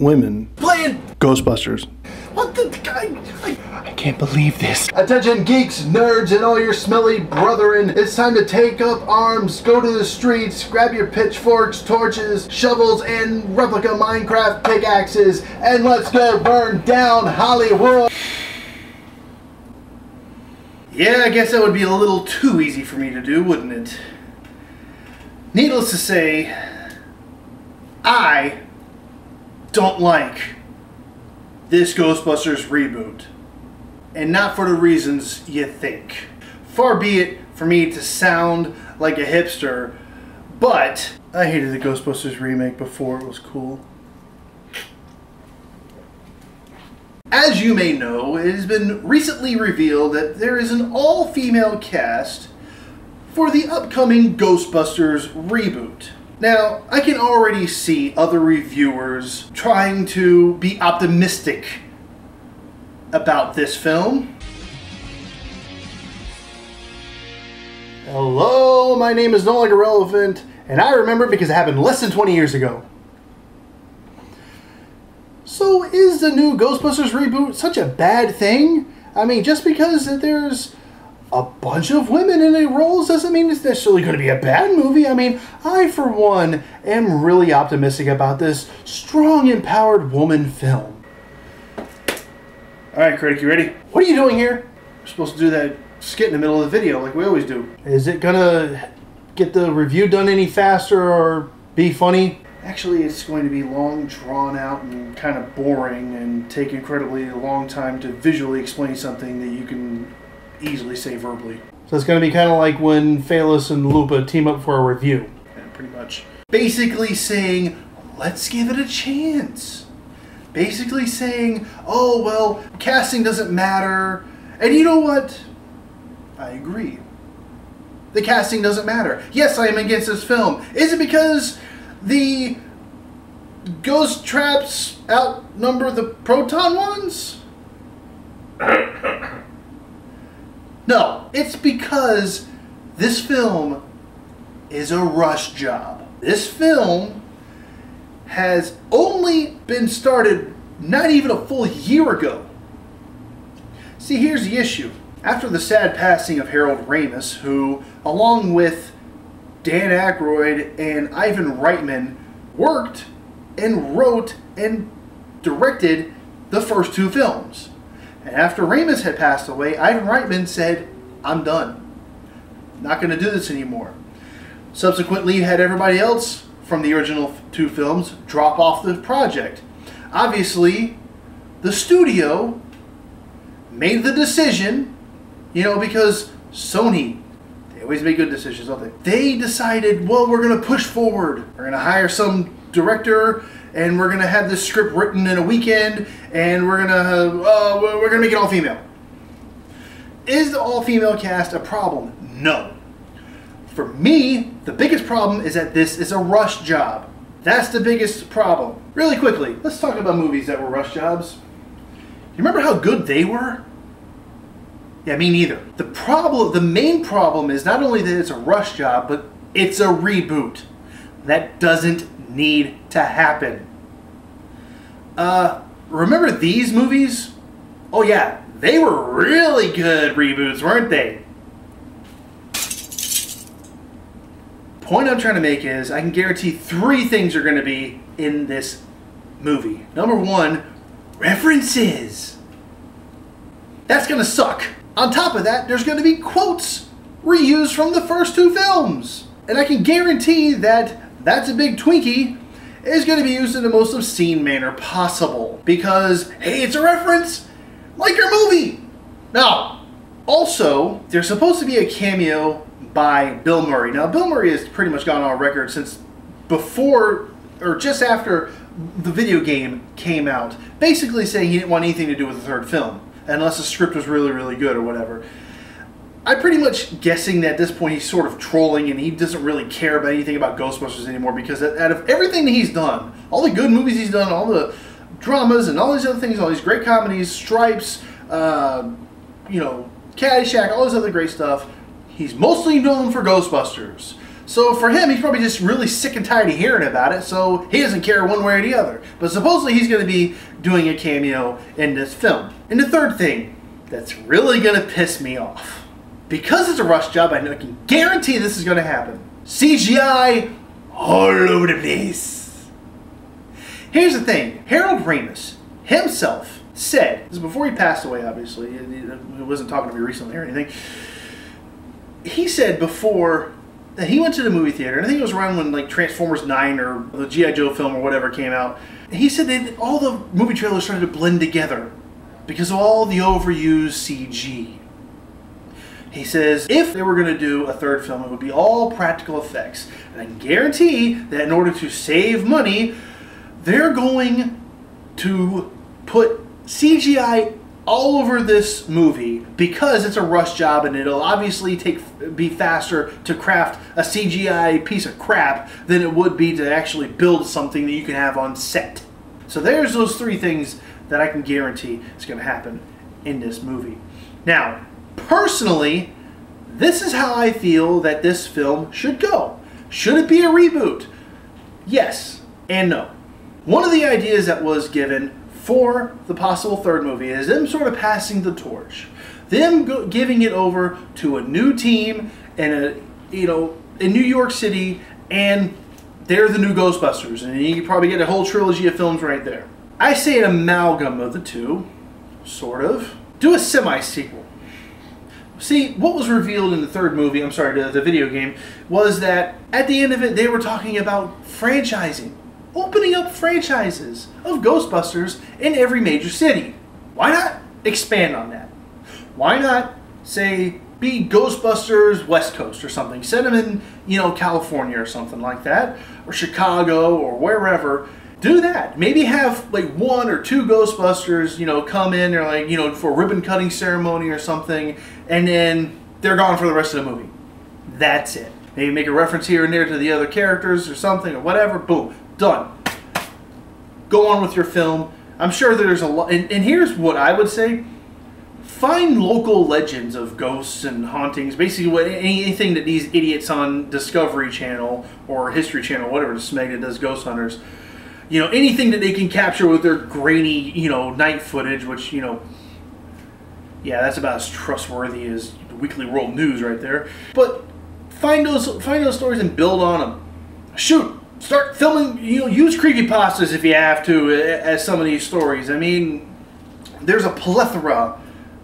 women playing Ghostbusters. What the I can't believe this. Attention geeks, nerds, and all your smelly brethren. It's time to take up arms, go to the streets, grab your pitchforks, torches, shovels, and replica Minecraft pickaxes, and let's go burn down Hollywood. Yeah, I guess that would be a little too easy for me to do, wouldn't it? Needless to say, I don't like this Ghostbusters reboot. And not for the reasons you think. Far be it for me to sound like a hipster, but I hated the Ghostbusters remake before it was cool. As you may know, it has been recently revealed that there is an all-female cast for the upcoming Ghostbusters reboot. Now, I can already see other reviewers trying to be optimistic about this film. Hello, my name is No Longer Relevant, and I remember because it happened less than 20 years ago. So is the new Ghostbusters reboot such a bad thing? I mean, just because there's a bunch of women in the roles doesn't mean it's necessarily going to be a bad movie. I mean, I, for one, am really optimistic about this strong, empowered woman film. Alright, critic, you ready? What are you doing here? We're supposed to do that skit in the middle of the video like we always do. Is it gonna get the review done any faster or be funny? Actually, it's going to be long, drawn out, and kind of boring, and take incredibly long time to visually explain something that you can easily say verbally. So it's going to be kind of like when Phalos and Lupa team up for a review. Yeah, pretty much. Basically saying, let's give it a chance. Basically saying, oh, well, casting doesn't matter. And you know what? I agree. The casting doesn't matter. Yes, I am against this film. Is it because the ghost traps outnumber the proton ones? No, it's because this film is a rush job. This film has only been started not even a full year ago. See, here's the issue. After the sad passing of Harold Ramis, who, along with Dan Aykroyd and Ivan Reitman, worked and wrote and directed the first two films. And after Ramis had passed away, Ivan Reitman said, I'm done. Not going to do this anymore. Subsequently, you had everybody else from the original two films drop off the project. Obviously, the studio made the decision, you know, because Sony, they always make good decisions, don't they? They decided, well, we're going to push forward. We're going to hire some director, and we're going to have this script written in a weekend, and we're going to make it all female. Is the all-female cast a problem? No. For me, the biggest problem is that this is a rush job. That's the biggest problem. Really quickly, let's talk about movies that were rush jobs. You remember how good they were? Yeah, me neither. The main problem is not only that it's a rush job, but it's a reboot. That doesn't need to happen. Remember these movies? Oh yeah, they were really good reboots, weren't they? Point I'm trying to make is I can guarantee 3 things are going to be in this movie. Number 1, references. That's going to suck. On top of that, there's going to be quotes reused from the first 2 films. And I can guarantee that That's a Big Twinkie is going to be used in the most obscene manner possible. Because, hey, it's a reference like your movie. Now, also, there's supposed to be a cameo by Bill Murray. Now, Bill Murray has pretty much gone on record since before or just after the video game came out, basically saying he didn't want anything to do with the third film, unless the script was really, really good or whatever. I'm pretty much guessing that at this point he's sort of trolling and he doesn't really care about anything about Ghostbusters anymore, because out of everything that he's done, all the good movies he's done, all the dramas and all these other things, all these great comedies, Stripes, you know, Caddyshack, all this other great stuff, he's mostly known for Ghostbusters. So for him, he's probably just really sick and tired of hearing about it, so he doesn't care one way or the other. But supposedly he's going to be doing a cameo in this film. And the third thing that's really going to piss me off, because it's a rush job, I can guarantee this is going to happen. CGI all over the place. Here's the thing. Harold Ramis himself said, this is before he passed away, obviously, he wasn't talking to me recently or anything, he said before that he went to the movie theater, and I think it was around when like Transformers 9 or the G.I. Joe film or whatever came out, he said that all the movie trailers started to blend together because of all the overused CG. He says if they were going to do a third film, it would be all practical effects. And I can guarantee that in order to save money, they're going to put CGI all over this movie because it's a rush job and it'll obviously be faster to craft a CGI piece of crap than it would be to actually build something that you can have on set. So there's those three things that I can guarantee is going to happen in this movie. Now, personally, this is how I feel that this film should go. Should it be a reboot? Yes and no. One of the ideas that was given for the possible third movie is them sort of passing the torch, them giving it over to a new team in in New York City, and they're the new Ghostbusters, and you can probably get a whole trilogy of films right there. I say an amalgam of the two, sort of. Do a semi-sequel. See, what was revealed in the third movie, the video game, was that at the end of it, they were talking about franchising. Opening up franchises of Ghostbusters in every major city. Why not expand on that? Why not, say, be Ghostbusters West Coast or something? Send them in, California or something like that, or Chicago or wherever. Do that. Maybe have like one or two Ghostbusters, come in or like, for a ribbon cutting ceremony or something, and then they're gone for the rest of the movie. That's it. Maybe make a reference here and there to the other characters or something or whatever. Boom. Done. Go on with your film. I'm sure there's a lot. And here's what I would say. Find local legends of ghosts and hauntings. Basically, anything that these idiots on Discovery Channel or History Channel, whatever the smeg that does Ghost Hunters, anything that they can capture with their grainy, night footage, which, yeah, that's about as trustworthy as the Weekly World News right there. But find those stories and build on them. Shoot. Start filming, use creepypastas if you have to as some of these stories. I mean, there's a plethora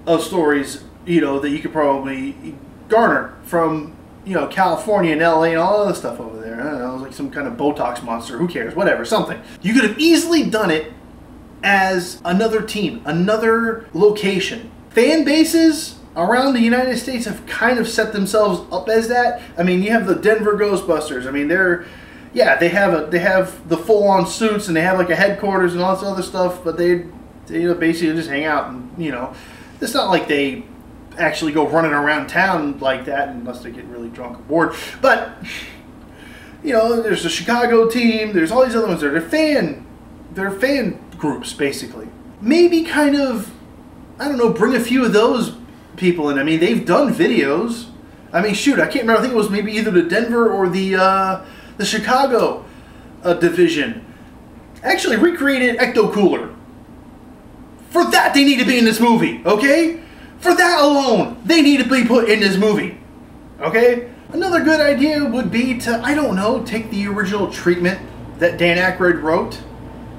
of stories, that you could probably garner from, California and LA and all other stuff over there. I don't know, like some kind of Botox monster, who cares, whatever, something. You could have easily done it as another team, another location. Fan bases around the United States have kind of set themselves up as that. I mean, you have the Denver Ghostbusters. I mean, they have the full-on suits and they have like a headquarters and all this other stuff, but they basically just hang out and it's not like they actually go running around town like that unless they get really drunk or bored. But there's a Chicago team, there's all these other ones. They're fan groups basically. Maybe kind of, I don't know, bring a few of those people in. I mean, they've done videos. I mean, shoot, I can't remember. I think it was maybe either the Denver or the Chicago division actually recreated Ecto Cooler. For that, they need to be in this movie, okay? For that alone, they need to be put in this movie, okay? Another good idea would be to, I don't know, take the original treatment that Dan Aykroyd wrote,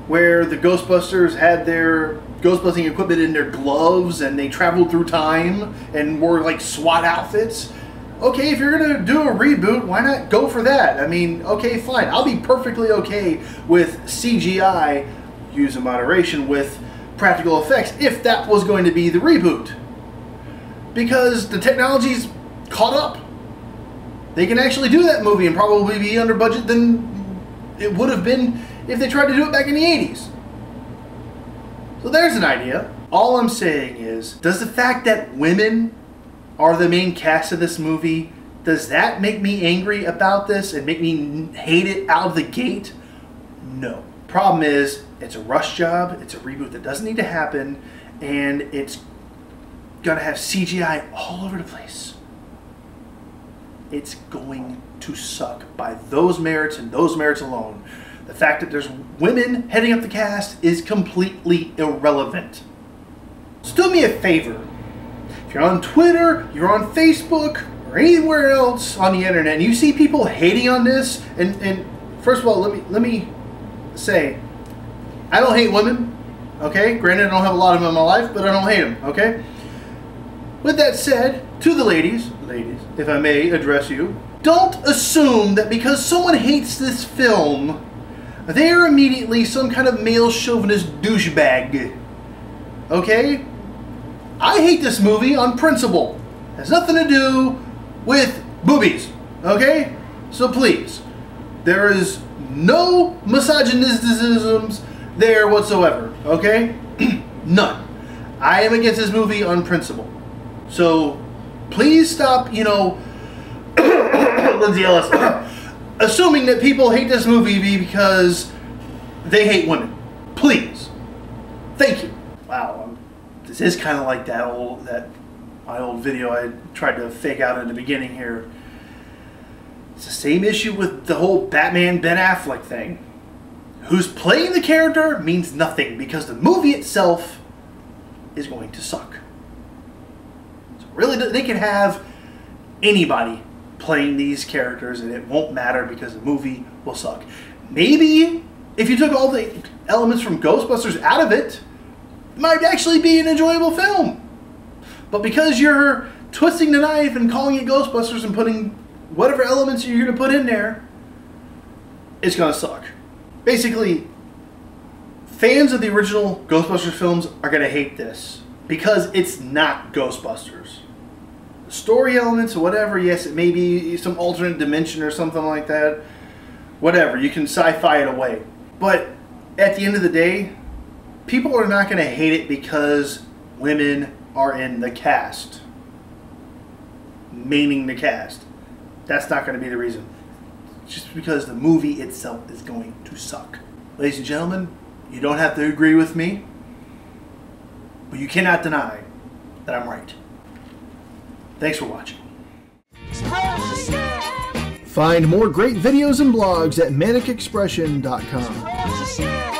where the Ghostbusters had their Ghostbusting equipment in their gloves and they traveled through time and wore like SWAT outfits. Okay, if you're going to do a reboot, why not go for that? I mean, okay, fine. I'll be perfectly okay with CGI, use in moderation, with practical effects, if that was going to be the reboot. Because the technology's caught up. They can actually do that movie and probably be under budget than it would have been if they tried to do it back in the 80s. So there's an idea. All I'm saying is, does the fact that women are the main cast of this movie, does that make me angry about this and make me hate it out of the gate? No. Problem is, it's a rush job, it's a reboot that doesn't need to happen, and it's gonna have CGI all over the place. it's going to suck by those merits and those merits alone. The fact that there's women heading up the cast is completely irrelevant. So do me a favor. If you're on Twitter, you're on Facebook, or anywhere else on the internet, and you see people hating on this, and first of all, let me say, I don't hate women, okay? Granted, I don't have a lot of them in my life, but I don't hate them, okay? With that said, to the ladies, if I may address you, don't assume that because someone hates this film, they are immediately some kind of male chauvinist douchebag, okay? I hate this movie on principle. It has nothing to do with boobies, okay? So please, there is no misogynisms there whatsoever, okay? None. I am against this movie on principle. So please stop, Lindsay Ellis, assuming that people hate this movie because they hate women. Please. Thank you. Wow, this is kind of like my old video I tried to fake out in the beginning here. It's the same issue with the whole Batman Ben Affleck thing. Who's playing the character means nothing because the movie itself is going to suck. So really, they can have anybody playing these characters and it won't matter because the movie will suck. Maybe if you took all the elements from Ghostbusters out of it, it might actually be an enjoyable film. But because you're twisting the knife and calling it Ghostbusters and putting whatever elements you're going to put in there, it's going to suck. Basically, fans of the original Ghostbusters films are going to hate this because it's not Ghostbusters. The story elements or whatever, yes, it may be some alternate dimension or something like that. Whatever, you can sci-fi it away. But at the end of the day, people are not going to hate it because women are in the cast. Meaning the cast. That's not going to be the reason. Just because the movie itself is going to suck. Ladies and gentlemen, you don't have to agree with me, but you cannot deny that I'm right. Thanks for watching. Find more great videos and blogs at manicexpression.com.